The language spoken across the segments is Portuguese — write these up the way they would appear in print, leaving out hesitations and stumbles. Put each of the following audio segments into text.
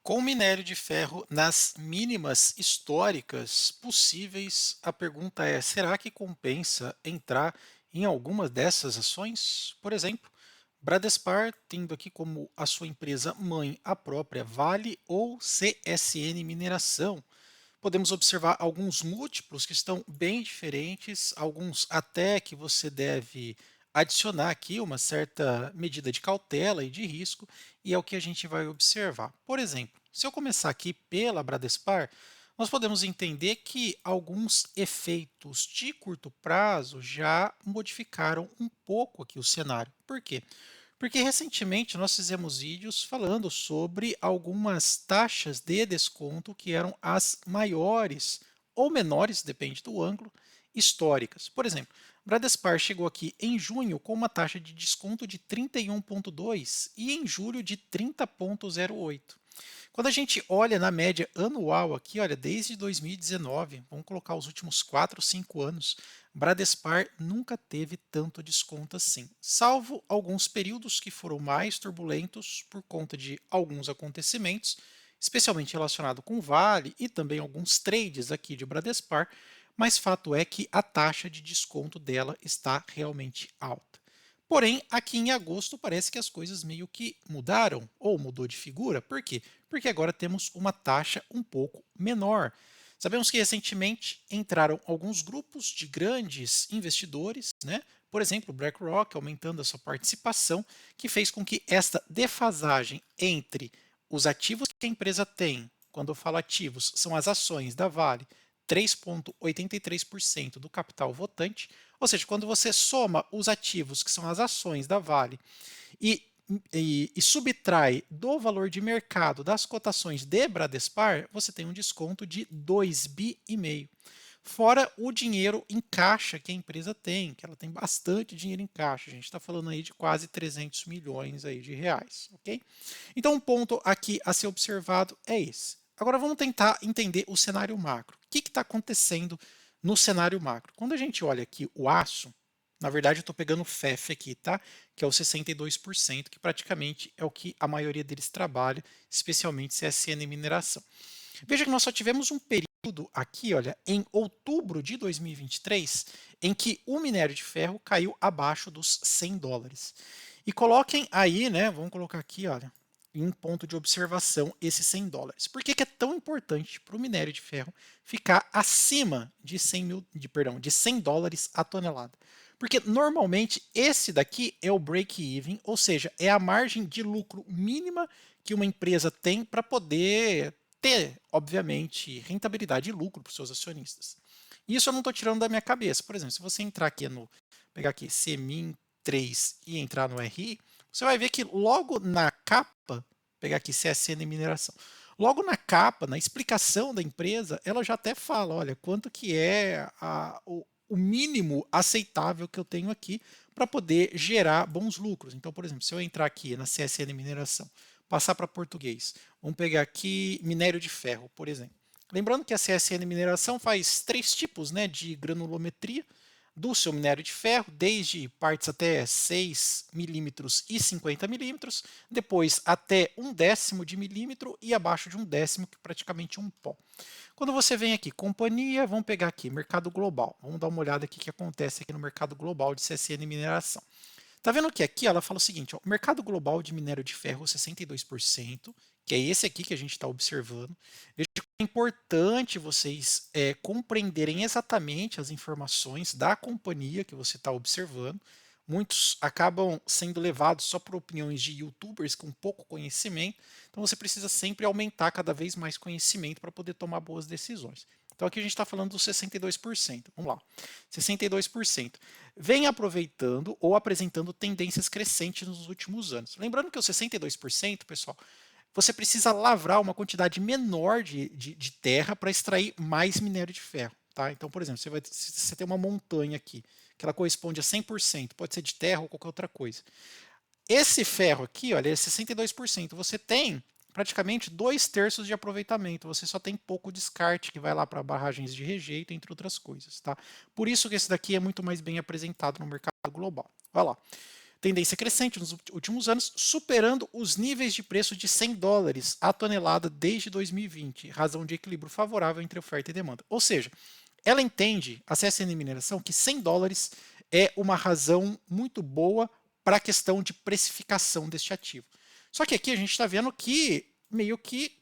Com o minério de ferro nas mínimas históricas possíveis, a pergunta é: será que compensa entrar em alguma dessas ações? Por exemplo, Bradespar, tendo aqui como a sua empresa mãe a própria Vale ou CSN Mineração. Podemos observar alguns múltiplos que estão bem diferentes, alguns até que você deve adicionar aqui uma certa medida de cautela e de risco, e é o que a gente vai observar. Por exemplo, se eu começar aqui pela Bradespar, nós podemos entender que alguns efeitos de curto prazo já modificaram um pouco aqui o cenário. Por quê? Porque recentemente nós fizemos vídeos falando sobre algumas taxas de desconto que eram as maiores ou menores, depende do ângulo, históricas. Por exemplo, Bradespar chegou aqui em junho com uma taxa de desconto de 31,2 e em julho de 30,08. Quando a gente olha na média anual aqui, olha, desde 2019, vamos colocar os últimos 4, 5 anos, Bradespar nunca teve tanto desconto assim, salvo alguns períodos que foram mais turbulentos por conta de alguns acontecimentos, especialmente relacionado com Vale e também alguns trades aqui de Bradespar, mas fato é que a taxa de desconto dela está realmente alta. Porém, aqui em agosto parece que as coisas meio que mudaram ou mudou de figura. Por quê? Porque agora temos uma taxa um pouco menor. Sabemos que recentemente entraram alguns grupos de grandes investidores, né? Por exemplo, BlackRock aumentando a sua participação, que fez com que esta defasagem entre os ativos que a empresa tem, quando eu falo ativos, são as ações da Vale, 3,83% do capital votante, ou seja, quando você soma os ativos, que são as ações da Vale, e, e subtrai do valor de mercado das cotações de Bradespar, você tem um desconto de 2,5 bi. Fora o dinheiro em caixa que a empresa tem, que ela tem bastante dinheiro em caixa. A gente está falando aí de quase 300 milhões aí de reais, ok? Então, um ponto aqui a ser observado é esse. Agora vamos tentar entender o cenário macro. O que está acontecendo no cenário macro? Quando a gente olha aqui o aço, na verdade eu estou pegando o FEF aqui, tá? Que é o 62%, que praticamente é o que a maioria deles trabalha, especialmente CSN Mineração. Veja que nós só tivemos um período aqui, olha, em outubro de 2023, em que o minério de ferro caiu abaixo dos US$ 100. E coloquem aí, né? Vamos colocar aqui, olha, em um ponto de observação esses US$ 100. Por que é tão importante para o minério de ferro ficar acima de 100 mil, perdão, de US$ 100 a tonelada? Porque normalmente esse daqui é o break-even, ou seja, é a margem de lucro mínima que uma empresa tem para poder ter, obviamente, rentabilidade e lucro para os seus acionistas. Isso eu não estou tirando da minha cabeça. Por exemplo, se você entrar aqui no, pegar aqui CMIN 3 e entrar no RI, você vai ver que logo na capa, pegar aqui CSN Mineração, logo na capa, na explicação da empresa, ela já até fala, olha, quanto que é o mínimo aceitável que eu tenho aqui para poder gerar bons lucros. Então, por exemplo, se eu entrar aqui na CSN Mineração, passar para português, vamos pegar aqui minério de ferro, por exemplo. Lembrando que a CSN Mineração faz três tipos, né, de granulometria do seu minério de ferro, desde partes até 6 milímetros e 50 milímetros, depois até 1/10 de milímetro e abaixo de 1/10, que é praticamente um pó. Quando você vem aqui, companhia, vamos pegar aqui, mercado global. Vamos dar uma olhada aqui o que acontece aqui no mercado global de CSN Mineração. Tá vendo que aqui ela fala o seguinte, ó, o mercado global de minério de ferro 62%, que é esse aqui que a gente está observando. Veja que é importante vocês compreenderem exatamente as informações da companhia que você está observando. Muitos acabam sendo levados só por opiniões de youtubers com pouco conhecimento, então você precisa sempre aumentar cada vez mais conhecimento para poder tomar boas decisões. Então aqui a gente está falando dos 62%. Vamos lá. 62% vem aproveitando ou apresentando tendências crescentes nos últimos anos. Lembrando que os 62%, pessoal, você precisa lavrar uma quantidade menor de terra para extrair mais minério de ferro. Tá? Então, por exemplo, você tem uma montanha aqui, que ela corresponde a 100%, pode ser de terra ou qualquer outra coisa. Esse ferro aqui, olha, é 62%. Você tem praticamente 2/3 de aproveitamento. Você só tem pouco descarte que vai lá para barragens de rejeito, entre outras coisas. Tá? Por isso que esse daqui é muito mais bem apresentado no mercado global. Vai lá. tendência crescente nos últimos anos, superando os níveis de preço de $100 a tonelada desde 2020, razão de equilíbrio favorável entre oferta e demanda. Ou seja, ela entende, a CSN Mineração, que $100 é uma razão muito boa para a questão de precificação deste ativo. Só que aqui a gente está vendo que meio que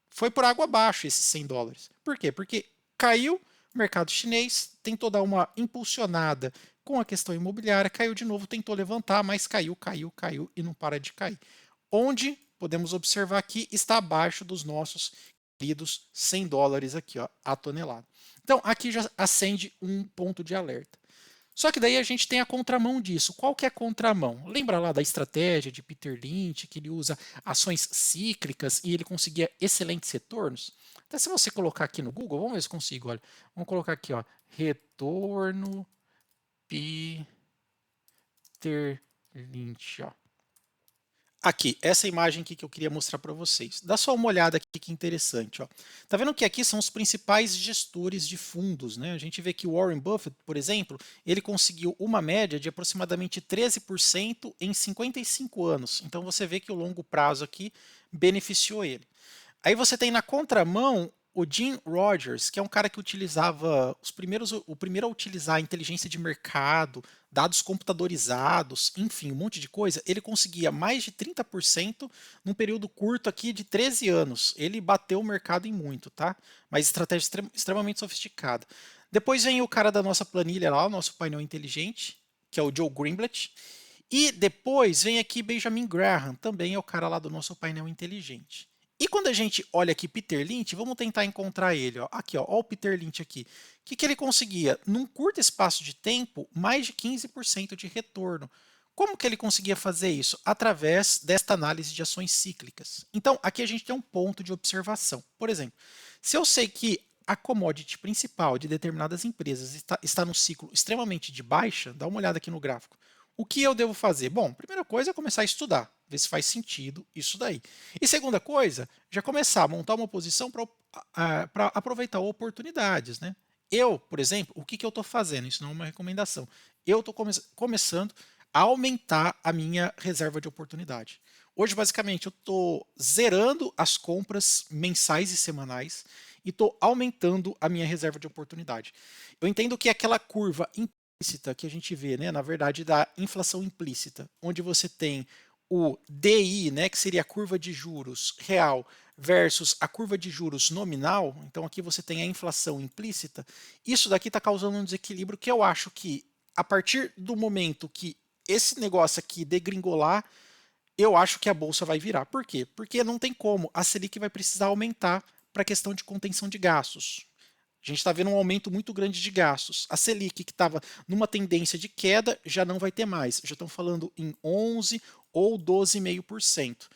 foi por água abaixo esses $100. Por quê? Porque caiu o mercado chinês, tentou dar uma impulsionada com a questão imobiliária, caiu de novo, tentou levantar, mas caiu e não para de cair. Onde, podemos observar aqui, está abaixo dos nossos queridos $100 aqui, ó, a tonelada. Então, aqui já acende um ponto de alerta. Só que daí a gente tem a contramão disso. Qual que é a contramão? Lembra lá da estratégia de Peter Lynch, que ele usa ações cíclicas e ele conseguia excelentes retornos? Até se você colocar aqui no Google, vamos ver se consigo, olha. Vamos colocar aqui, ó, retorno Peter Lynch, ó. Aqui, essa imagem aqui que eu queria mostrar para vocês. Dá só uma olhada aqui que interessante. Ó. Tá vendo que aqui são os principais gestores de fundos, né? A gente vê que o Warren Buffett, por exemplo, ele conseguiu uma média de aproximadamente 13% em 55 anos. Então você vê que o longo prazo aqui beneficiou ele. Aí você tem na contramão o Jim Rogers, que é um cara que utilizava o primeiro a utilizar a inteligência de mercado, dados computadorizados, enfim, um monte de coisa. Ele conseguia mais de 30% num período curto aqui de 13 anos. Ele bateu o mercado em muito, tá? Mas estratégia extremamente sofisticada. Depois vem o cara da nossa planilha lá, o nosso painel inteligente, que é o Joe Greenblatt. E depois vem aqui Benjamin Graham, também é o cara lá do nosso painel inteligente. E quando a gente olha aqui Peter Lynch, vamos tentar encontrar ele. Ó. Aqui, ó o Peter Lynch aqui. O que ele conseguia? Num curto espaço de tempo, mais de 15% de retorno. Como que ele conseguia fazer isso? Através desta análise de ações cíclicas. Então, aqui a gente tem um ponto de observação. Por exemplo, se eu sei que a commodity principal de determinadas empresas está num ciclo extremamente de baixa, dá uma olhada aqui no gráfico. O que eu devo fazer? Bom, primeira coisa é começar a estudar, ver se faz sentido isso daí. E segunda coisa, já começar a montar uma posição para aproveitar oportunidades, né? Eu, por exemplo, o que eu estou fazendo? Isso não é uma recomendação. Eu estou começando a aumentar a minha reserva de oportunidade. Hoje, basicamente, eu estou zerando as compras mensais e semanais e estou aumentando a minha reserva de oportunidade. Eu entendo que aquela curva implícita que a gente vê, né, na verdade, da inflação implícita, onde você tem o DI, né, que seria a curva de juros real versus a curva de juros nominal, então aqui você tem a inflação implícita, isso daqui está causando um desequilíbrio que eu acho que a partir do momento que esse negócio aqui degringolar, eu acho que a bolsa vai virar. Por quê? Porque não tem como, a Selic vai precisar aumentar para a questão de contenção de gastos. A gente está vendo um aumento muito grande de gastos. A Selic, que estava numa tendência de queda, já não vai ter mais. Já estão falando em 11 ou 12,5%.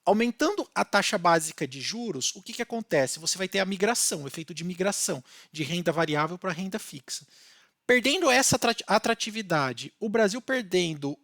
Aumentando a taxa básica de juros, o que acontece? Você vai ter a migração, o efeito de migração de renda variável para renda fixa. Perdendo essa atratividade, o Brasil perdendo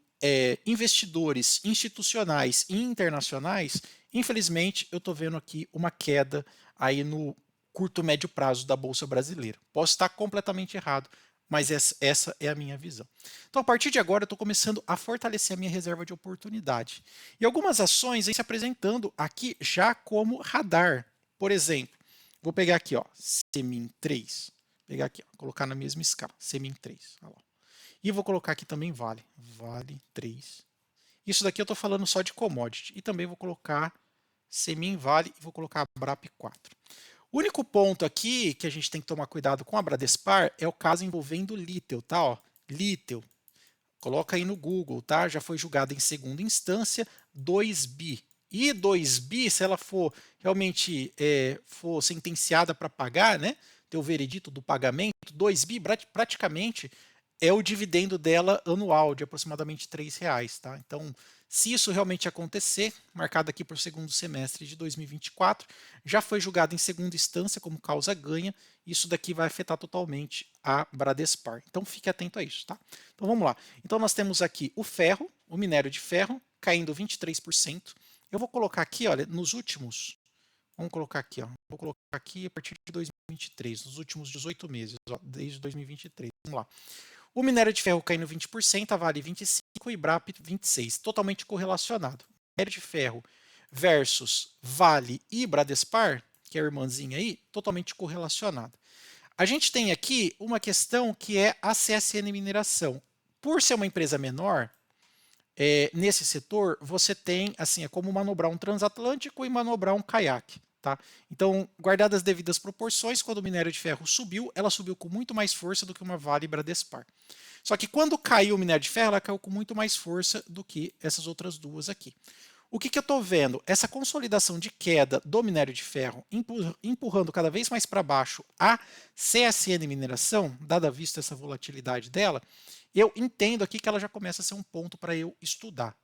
investidores institucionais e internacionais, infelizmente eu estou vendo aqui uma queda aí no curto médio prazo da Bolsa Brasileira. Posso estar completamente errado, mas essa é a minha visão. Então, a partir de agora, eu estou começando a fortalecer a minha reserva de oportunidade. E algumas ações vêm se apresentando aqui já como radar. Por exemplo, vou pegar aqui, ó, Semin 3. Vou pegar aqui, ó, colocar na mesma escala, Semin 3. Olha lá. E vou colocar aqui também Vale. Vale 3. Isso daqui eu estou falando só de commodity. E também vou colocar Semin Vale e vou colocar Brap 4. O único ponto aqui que a gente tem que tomar cuidado com a Bradespar é o caso envolvendo Litel, tá? Ó, Litel, coloca aí no Google, tá? Já foi julgada em segunda instância, 2 bi. E 2 bi, se ela for realmente for sentenciada para pagar, né? Ter o veredito do pagamento, 2 bi praticamente é o dividendo dela anual de aproximadamente R$ 3, tá? Então, se isso realmente acontecer, marcado aqui para o segundo semestre de 2024, já foi julgado em segunda instância como causa ganha, isso daqui vai afetar totalmente a Bradespar. Então fique atento a isso, tá? Então vamos lá. Então nós temos aqui o ferro, o minério de ferro, caindo 23%. Eu vou colocar aqui, olha, nos últimos, vamos colocar aqui, ó, vou colocar aqui a partir de 2023, nos últimos 18 meses, ó, desde 2023, vamos lá. O minério de ferro caindo 20%, a Vale 25% e Brap 26%, totalmente correlacionado. Minério de ferro versus Vale e Bradespar, que é a irmãzinha aí, totalmente correlacionado. A gente tem aqui uma questão que é a CSN Mineração. Por ser uma empresa menor, nesse setor, você tem, assim, é como manobrar um transatlântico e manobrar um caiaque. Tá? Então, guardadas as devidas proporções, quando o minério de ferro subiu, ela subiu com muito mais força do que uma Vale e Bradespar. Só que quando caiu o minério de ferro, ela caiu com muito mais força do que essas outras duas aqui. O que eu estou vendo? Essa consolidação de queda do minério de ferro empurrando cada vez mais para baixo a CSN Mineração, dada a vista essa volatilidade dela, eu entendo aqui que ela já começa a ser um ponto para eu estudar.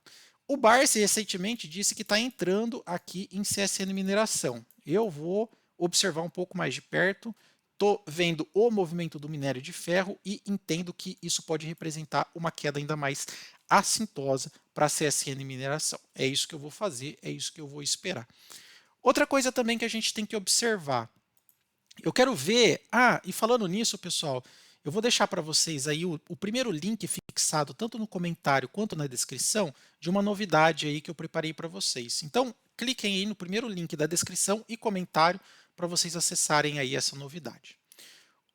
O Barsi recentemente disse que está entrando aqui em CSN Mineração. Eu vou observar um pouco mais de perto, estou vendo o movimento do minério de ferro e entendo que isso pode representar uma queda ainda mais assintosa para a CSN Mineração. É isso que eu vou fazer, é isso que eu vou esperar. Outra coisa também que a gente tem que observar, eu quero ver, e falando nisso, pessoal, eu vou deixar para vocês aí o primeiro link fixado, tanto no comentário quanto na descrição, de uma novidade aí que eu preparei para vocês. Então, cliquem aí no primeiro link da descrição e comentário para vocês acessarem aí essa novidade.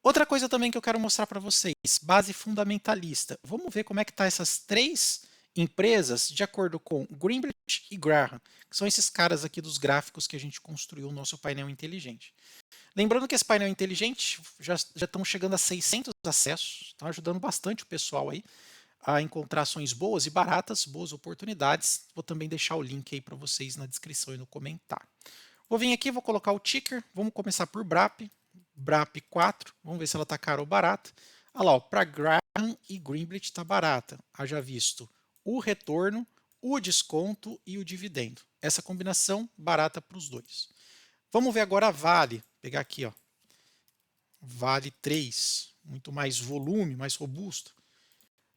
Outra coisa também que eu quero mostrar para vocês, base fundamentalista. Vamos ver como é que tá essas três empresas de acordo com Greenblatt e Graham, que são esses caras aqui dos gráficos que a gente construiu o nosso painel inteligente. Lembrando que esse painel inteligente já estão chegando a 600 acessos, estão ajudando bastante o pessoal aí a encontrar ações boas e baratas, boas oportunidades. Vou também deixar o link aí para vocês na descrição e no comentário. Vou vir aqui, vou colocar o ticker, vamos começar por BRAP, BRAP 4, vamos ver se ela está cara ou barata. Olha lá, para Graham e Greenblatt está barata. Haja visto o retorno, o desconto e o dividendo. Essa combinação barata para os dois. Vamos ver agora a Vale. Vou pegar aqui, ó. Vale 3, muito mais volume, mais robusto.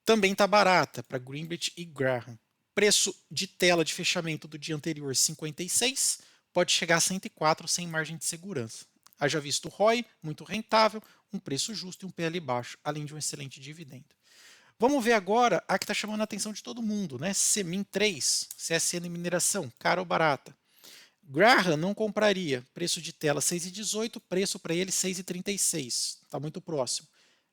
Também está barata para Greenblatt e Graham. Preço de tela de fechamento do dia anterior 56, pode chegar a 104 sem margem de segurança. Haja visto o ROI, muito rentável, um preço justo e um PL baixo, além de um excelente dividendo. Vamos ver agora a que está chamando a atenção de todo mundo, né? Semin 3, CSN Mineração, cara ou barata. Graham não compraria, preço de tela 6,18, preço para ele 6,36, está muito próximo.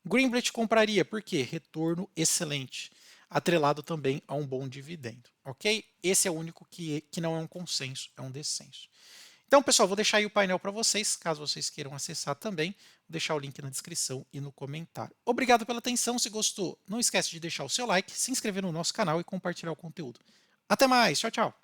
Greenblatt compraria, por quê? Retorno excelente, atrelado também a um bom dividendo, ok? Esse é o único que não é um consenso, é um descenso. Então, pessoal, vou deixar aí o painel para vocês, caso vocês queiram acessar também, vou deixar o link na descrição e no comentário. Obrigado pela atenção, se gostou, não esquece de deixar o seu like, se inscrever no nosso canal e compartilhar o conteúdo. Até mais, tchau, tchau!